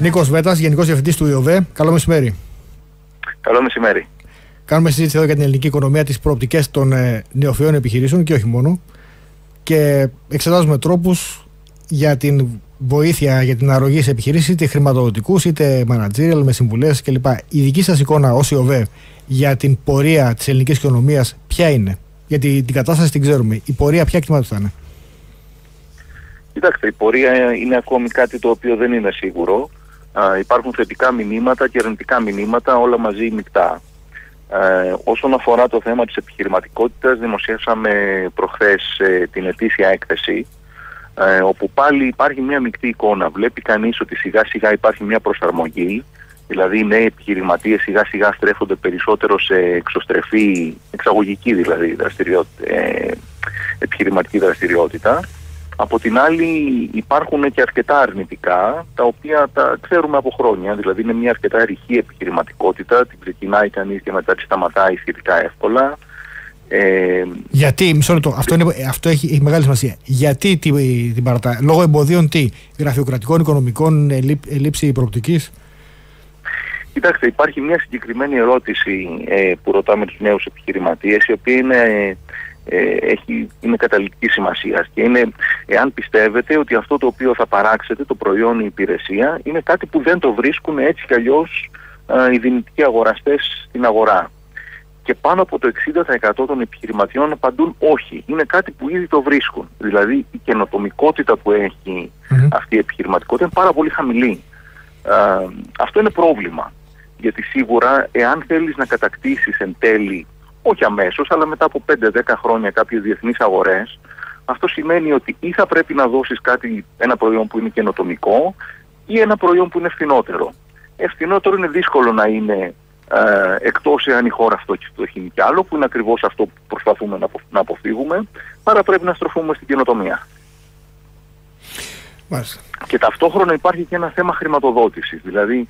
Νίκος Βέτας, Γενικός Διευθυντής του ΙΟΒΕ. Καλό μεσημέρι. Καλό μεσημέρι. Κάνουμε συζήτηση εδώ για την ελληνική οικονομία, τις προοπτικές των νεοφυών επιχειρήσεων και όχι μόνο. Και εξετάζουμε τρόπους για την βοήθεια, για την αρρωγή σε επιχειρήσεις, είτε χρηματοδοτικούς είτε managerial, με συμβουλές κλπ. Η δική σας εικόνα ως ΙΟΒΕ για την πορεία της ελληνικής οικονομίας ποια είναι? Γιατί την κατάσταση την ξέρουμε. Η πορεία ποια εκτιμάται θα είναι? Κοιτάξτε, η πορεία είναι ακόμη κάτι το οποίο δεν είναι σίγουρο. Υπάρχουν θετικά μηνύματα και αρνητικά μηνύματα, όλα μαζί μεικτά. Όσον αφορά το θέμα της επιχειρηματικότητας, δημοσιεύσαμε προχθές την ετήσια έκθεση, όπου πάλι υπάρχει μια μεικτή εικόνα. Βλέπει κανείς ότι σιγά σιγά υπάρχει μια προσαρμογή, δηλαδή οι νέοι επιχειρηματίες σιγά σιγά στρέφονται περισσότερο σε εξωστρεφή, εξαγωγική δηλαδή επιχειρηματική δραστηριότητα. Από την άλλη υπάρχουν και αρκετά αρνητικά, τα οποία τα ξέρουμε από χρόνια, δηλαδή είναι μια αρκετά ρηχή επιχειρηματικότητα, την ξεκινάει κανείς και μετά τη σταματάει σχετικά εύκολα. Γιατί, μισό λεπτό, αυτό έχει μεγάλη σημασία. Γιατί την παρατάει? Λόγω εμποδίων τι? Γραφειοκρατικών, οικονομικών, ελλείψη προοπτικής? Κοιτάξτε, υπάρχει μια συγκεκριμένη ερώτηση που ρωτάμε τους νέους επιχειρηματίες, η οποία είναι καταλυτική σημασία και είναι εάν πιστεύετε ότι αυτό το οποίο θα παράξετε, το προϊόν ή η υπηρεσία, είναι κάτι που δεν το βρίσκουν έτσι κι αλλιώς οι δυνητικοί αγοραστές στην αγορά. Και πάνω από το 60% των επιχειρηματιών απαντούν όχι. Είναι κάτι που ήδη το βρίσκουν. Δηλαδή η καινοτομικότητα που έχει αυτή η επιχειρηματικότητα είναι πάρα πολύ χαμηλή. Αυτό είναι πρόβλημα. Γιατί σίγουρα εάν θέλεις να κατακτήσεις εν τέλει, όχι αμέσως, αλλά μετά από 5-10 χρόνια κάποιες διεθνείς αγορές, αυτό σημαίνει ότι ή θα πρέπει να δώσεις ένα προϊόν που είναι καινοτομικό ή ένα προϊόν που είναι φθηνότερο. Φθηνότερο είναι δύσκολο να είναι εκτός εάν η χώρα φτωχύνει κι άλλο, που είναι ακριβώς αυτό που προσπαθούμε να αποφύγουμε, άρα πρέπει να στροφούμε στην καινοτομία. Μάλιστα. Και ταυτόχρονα υπάρχει και ένα θέμα χρηματοδότησης. Δηλαδή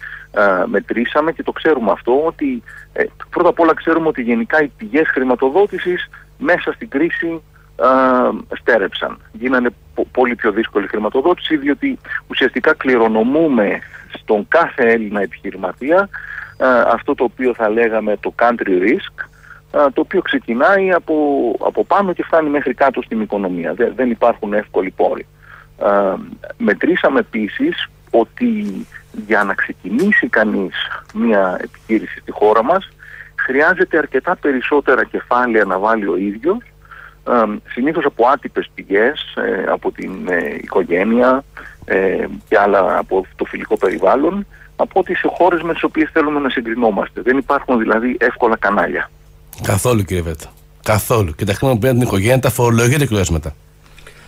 μετρήσαμε και το ξέρουμε αυτό, ότι πρώτα απ' όλα ξέρουμε ότι γενικά οι πηγές χρηματοδότησης μέσα στην κρίση στέρεψαν. Γίνανε πολύ πιο δύσκολη χρηματοδότηση, διότι ουσιαστικά κληρονομούμε στον κάθε Έλληνα επιχειρηματία αυτό το οποίο θα λέγαμε το country risk, το οποίο ξεκινάει από πάνω και φτάνει μέχρι κάτω στην οικονομία. Δεν υπάρχουν εύκολοι πόροι. Μετρήσαμε επίσης ότι για να ξεκινήσει κανείς μια επιχείρηση στη χώρα μας χρειάζεται αρκετά περισσότερα κεφάλαια να βάλει ο ίδιος, συνήθως από άτυπες πηγές, από την οικογένεια και άλλα από το φιλικό περιβάλλον, από ότι σε χώρες με τις οποίες θέλουμε να συγκρινόμαστε. Δεν υπάρχουν δηλαδή εύκολα κανάλια. Καθόλου, κύριε Βέτα. Καθόλου. Και τα χρήματα που παίρνει την οικογένεια τα φορολογείται κιόλας μετά.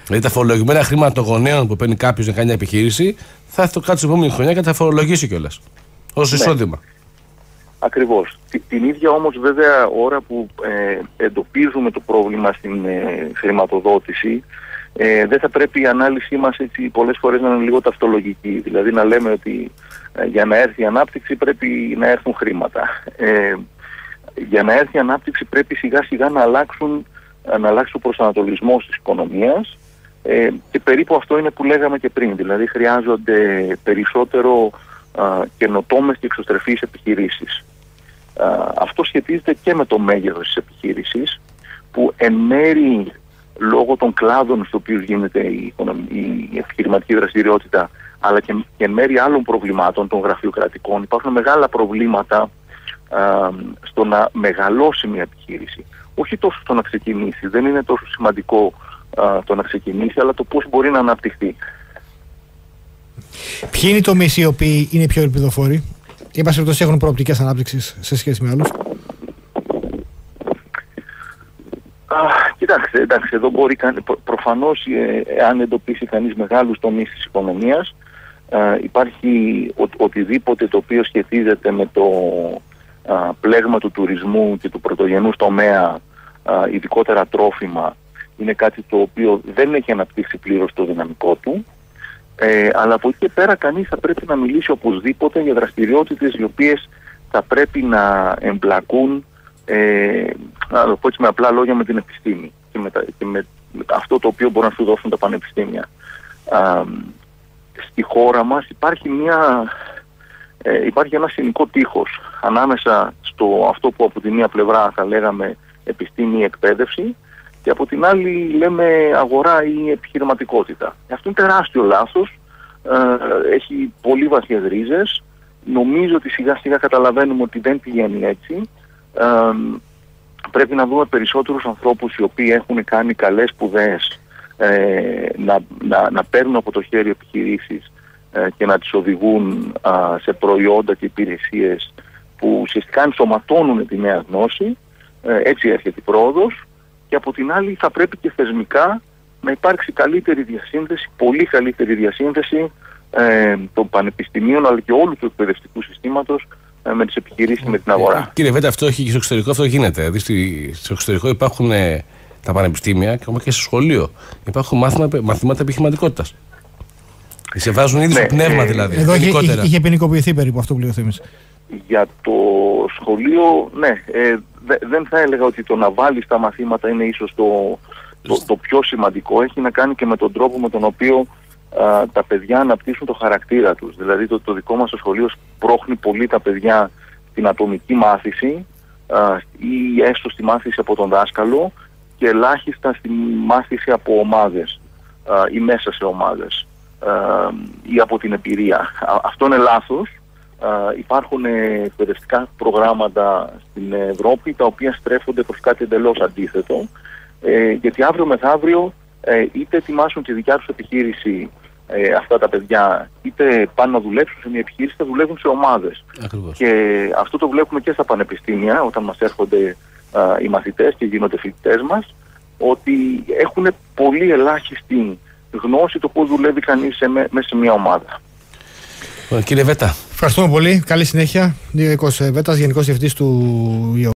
Δηλαδή τα φορολογημένα χρήματα των γονέων που παίρνει κάποιος να κάνει μια επιχείρηση θα έρθει κάτω στην επόμενη χρονιά και θα φορολογήσει κιόλας. Ως εισόδημα. Ακριβώς. Την ίδια όμως βέβαια ώρα που εντοπίζουμε το πρόβλημα στην χρηματοδότηση, δεν θα πρέπει η ανάλυση μας έτσι πολλές φορές να είναι λίγο ταυτολογική. Δηλαδή να λέμε ότι για να έρθει η ανάπτυξη πρέπει να έρθουν χρήματα. Για να έρθει η ανάπτυξη πρέπει σιγά σιγά να αλλάξει ο προσανατολισμός της οικονομίας, και περίπου αυτό είναι που λέγαμε και πριν. Δηλαδή χρειάζονται περισσότερο καινοτόμες και εξωστρεφείς επιχειρήσεις. Αυτό σχετίζεται και με το μέγεθος της επιχείρησης, που εν μέρει λόγω των κλάδων στους οποίους γίνεται η επιχειρηματική δραστηριότητα, αλλά και εν μέρει άλλων προβλημάτων των γραφειοκρατικών, υπάρχουν μεγάλα προβλήματα στο να μεγαλώσει μια επιχείρηση. Όχι τόσο στο να ξεκινήσει, δεν είναι τόσο σημαντικό το να ξεκινήσει, αλλά το πώς μπορεί να αναπτυχθεί. Ποιοι είναι οι τομείς οι οποίοι είναι πιο ελπιδοφόροι? Είπατε ότι έχουν προοπτικές ανάπτυξης σε σχέση με άλλους. Κοιτάξτε, εντάξει, εδώ μπορεί προφανώς αν εντοπίσει κανείς μεγάλους τομείς της οικονομίας, υπάρχει οτιδήποτε το οποίο σχετίζεται με το πλέγμα του τουρισμού και του πρωτογενούς τομέα, ειδικότερα τρόφιμα, είναι κάτι το οποίο δεν έχει αναπτύξει πλήρως το δυναμικό του, αλλά από εκεί και πέρα κανείς θα πρέπει να μιλήσει οπωσδήποτε για δραστηριότητες οι οποίες θα πρέπει να εμπλακούν, να το πω έτσι με απλά λόγια, με την επιστήμη και με αυτό το οποίο μπορούν να σου δώσουν τα πανεπιστήμια. Στη χώρα μας υπάρχει μια υπάρχει ένα συνοικό τείχος ανάμεσα στο αυτό που από τη μία πλευρά θα λέγαμε επιστήμη ή εκπαίδευση και από την άλλη λέμε αγορά ή επιχειρηματικότητα. Αυτό είναι τεράστιο λάθος, έχει πολύ βαθιές ρίζες. Νομίζω ότι σιγά σιγά καταλαβαίνουμε ότι δεν πηγαίνει έτσι. Πρέπει να δούμε περισσότερους ανθρώπους οι οποίοι έχουν κάνει καλές σπουδές να παίρνουν από το χέρι επιχειρήσεις και να τις οδηγούν σε προϊόντα και υπηρεσίες που ουσιαστικά ενσωματώνουν τη νέα γνώση. Έτσι έρχεται η πρόοδος. Και από την άλλη θα πρέπει και θεσμικά να υπάρξει καλύτερη διασύνδεση, πολύ καλύτερη διασύνδεση των πανεπιστημίων αλλά και όλου του εκπαιδευτικού συστήματος με τις επιχειρήσεις, με την αγορά. Κύριε Βέτα, αυτό έχει και στο εξωτερικό, αυτό γίνεται. Δηλαδή στο εξωτερικό υπάρχουν τα πανεπιστήμια και ακόμα και στο σχολείο υπάρχουν μαθήματα επιχειρηματικότητας. Σε βάζουν ήδη στο πνεύμα δηλαδή. Εδώ είχε ποινικοποιηθεί περίπου αυτό που λέει ο Θήμης. Για το σχολείο, ναι, δεν θα έλεγα ότι το να βάλεις τα μαθήματα είναι ίσως το πιο σημαντικό. Έχει να κάνει και με τον τρόπο με τον οποίο τα παιδιά αναπτύσσουν το χαρακτήρα τους. Δηλαδή το δικό μας το σχολείο σπρώχνει πολύ τα παιδιά στην ατομική μάθηση ή έστω στη μάθηση από τον δάσκαλο και ελάχιστα στη μάθηση από ομάδες ή μέσα σε ομάδες ή από την εμπειρία. Αυτό είναι λάθος. Υπάρχουν εκπαιδευτικά προγράμματα στην Ευρώπη τα οποία στρέφονται προς κάτι εντελώς αντίθετο, γιατί αύριο μεθαύριο είτε ετοιμάσουν τη δικιά τους επιχείρηση αυτά τα παιδιά, είτε πάνε να δουλέψουν σε μια επιχείρηση, θα δουλεύουν σε ομάδες. Ακριβώς. Και αυτό το βλέπουμε και στα πανεπιστήμια όταν μας έρχονται οι μαθητές και γίνονται φοιτητές μας, ότι έχουν πολύ ελάχιστη γνώση το πώς δουλεύει κανείς μέσα σε μια ομάδα. Κύριε Βέτα. Ευχαριστούμε πολύ. Καλή συνέχεια. Νίκος Βέτας, Γενικός Διευθυντής του ΙΟ.